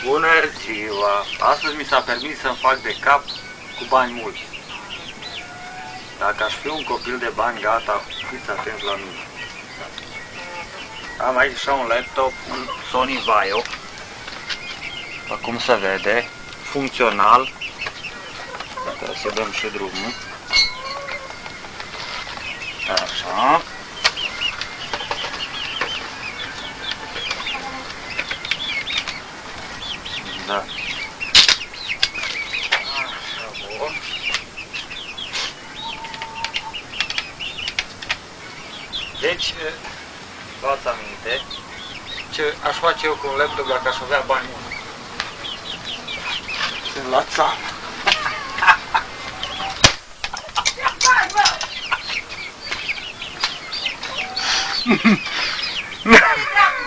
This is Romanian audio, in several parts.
Bună ziua! Astăzi mi s-a permis să-mi fac de cap cu bani mulți. Dacă aș fi un copil de bani, gata, fiți atenți la mine. Am aici așa un laptop, un Sony Vaio, după cum se vede, funcțional. Dacă să dăm și drumul. Așa. Da. Așa, bun. Deci, luați aminte ce aș face eu cu un laptop dacă aș avea bani mulți. Sunt la țară.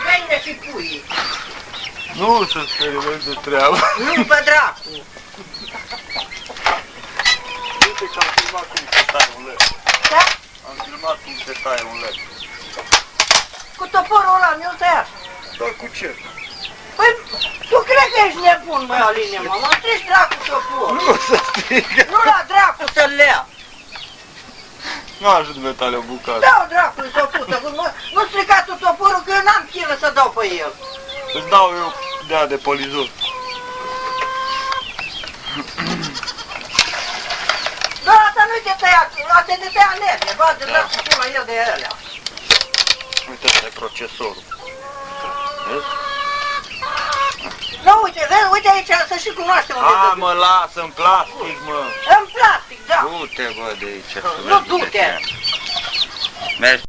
Vende și pui. Nu să sperie de treabă. Nu, pe dracu. Uite că am filmat cum se taie un lemn. Da? Am filmat cum se taie un lemn. Cu toporul ăla mi-l tăiat. Dar cu ce? Păi, tu crezi că ești nebun, măi, Aline, mă? Mă strici dracu toporul. Nu să strigă. Nu la dracu să-l lea. Nu ajut metale o bucată. Dau dracului să o pută. Nu strica tu toporul, că eu n-am chilă să dau pe el. Îți dau eu de polizor. Dar asta nu-i de tăiat, asta e de tăiat lemne. Bă, de dracu tu la el de alea. Uite, ăsta e procesorul. Vezi? Nu, uite, vezi, uite aici, să și cunoaște unde A, mă, lasă în plastic, mă. În plastic, da. Du-te, bă, de aici. Nu, du-te. Mergi.